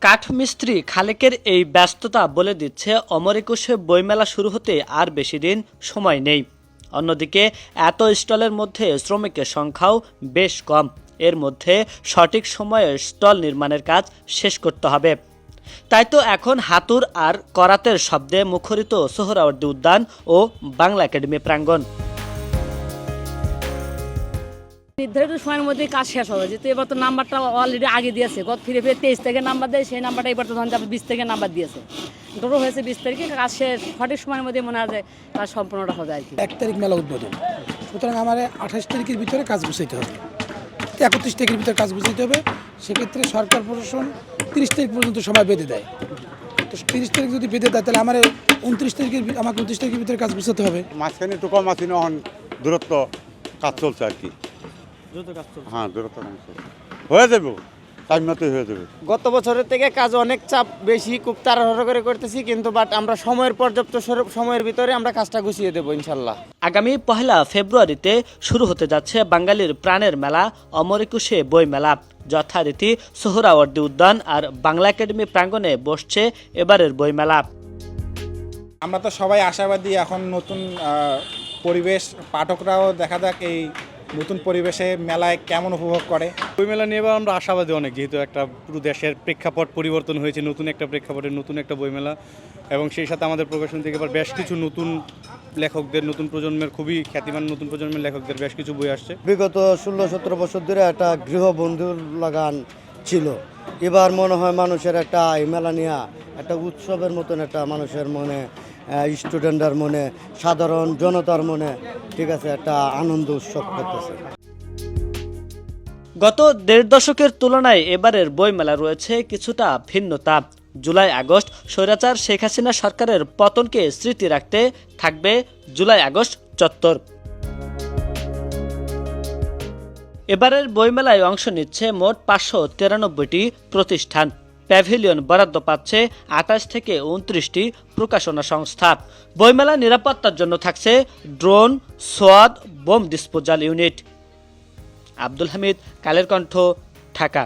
কাঠমিস্ত্রি খালেকের এই ব্যস্ততা বলে দিচ্ছে অমর একুশে বইমেলা শুরু হতে আর বেশি দিন সময় নেই। অন্যদিকে এত স্টলের মধ্যে শ্রমিকের সংখ্যাও বেশ কম। এর মধ্যে সঠিক সময়ে স্টল নির্মাণের কাজ শেষ করতে হবে। তাই তো এখন হাতুর আর করাতের শব্দে মুখরিত সোহরাওয়ার্দী উদ্যান ও বাংলা একাডেমি প্রাঙ্গণ। নির্ধারিত সময়ের মধ্যে কাজ শেষ হবে, যেহেতু এবার তো নাম্বারটা অলরেডি আগে দিয়েছে। গত ফিরে 23 থেকে নাম্বার দেয়, সেই নাম্বারটা এবার তো ধরেন 20 থেকে নাম্বার দিয়েছে। ড্র হয়েছে 20 তারিখে, কাজ শেষ সঠিক সময়ের মধ্যে মনে হয় যে কাজ সম্পূর্ণটা হবে আর কি। 1 তারিখ মেলা উদ্বোধন, সুতরাং আমার 28 তারিখের ভিতরে কাজ গুছাইতে হবে, 31 তারিখের ভিতরে কাজ গুছাইতে হবে। সেক্ষেত্রে সরকার প্রশাসন 30 তারিখ পর্যন্ত সময় বেঁধে দেয়। তো 30 তারিখ যদি বেঁধে দেয় তাহলে আমার 29 তারিখের ভিতরে কাজ গুছাতে হবে। মাঝখানে একটু কম আছে, দূরত্ব কাজ চলছে আর কি। হ্যাঁ, দূরত্ব কাজ চলছে, হয়ে যাবে, টাইম মতো হয়ে যাবে। গত বছরের থেকে কাজ অনেক চাপ বেশি, খুব তাড়াহুড়ো করে করতেছি, কিন্তু আমরা সময়ের পর্যাপ্ত সময়ের ভিতরে আমরা কাজটা গুছিয়ে দেবো ইনশাল্লাহ। আগামী 1 ফেব্রুয়ারিতে শুরু হতে যাচ্ছে বাঙালির প্রাণের মেলা অমর একুশে বই মেলা। যথারীতি সোহরাওয়ার্দী উদ্যান আর বাংলা একাডেমি প্রাঙ্গণে বসছে এবারের বই মেলা। আমরা তো সবাই আশাবাদী, এখন নতুন পরিবেশ, পাঠকরাও দেখা যাক এই নতুন পরিবেশে মেলায় কেমন উপভোগ করে। বই মেলা নিয়ে এবার আমরা আশাবাদী অনেক, যেহেতু একটা পুরো দেশের প্রেক্ষাপট পরিবর্তন হয়েছে, নতুন একটা প্রেক্ষাপটের নতুন একটা বইমেলা, এবং সেই সাথে আমাদের প্রকাশন থেকে এবার বেশ কিছু নতুন লেখকদের, নতুন প্রজন্মের খুবই খ্যাতিমান নতুন প্রজন্মের লেখকদের বেশ কিছু বই আসছে। বিগত 16-17 বছর ধরে একটা গৃহবন্ধুর লাগান ছিল, এবার মনে হয় মানুষের একটা এই মেলা নিয়ে একটা উৎসবের মতন একটা মানুষের মনে, স্টুডেন্টদের মনে, সাধারণ জনতার মনে, ঠিক আছে, একটা আনন্দ উৎসব করতেছে। গত 1.5 দশকের তুলনায় এবারের বইমেলা রয়েছে কিছুটা ভিন্নতা। জুলাই আগস্ট স্বৈরাচার শেখ হাসিনা সরকারের পতনকে স্মৃতি রাখতে থাকবে জুলাই আগস্ট চত্বর। এবারের বইমেলায় অংশ নিচ্ছে মোট 593টি প্রতিষ্ঠান। প্যাভিলিয়ন বরাদ্দ পাচ্ছে 28 থেকে 29টি প্রকাশনা সংস্থা। বইমেলা নিরাপত্তার জন্য থাকছে ড্রোন, সোয়াদ, bomb disposal unit. Abdul Hamid, Kaler Kantho, Dhaka.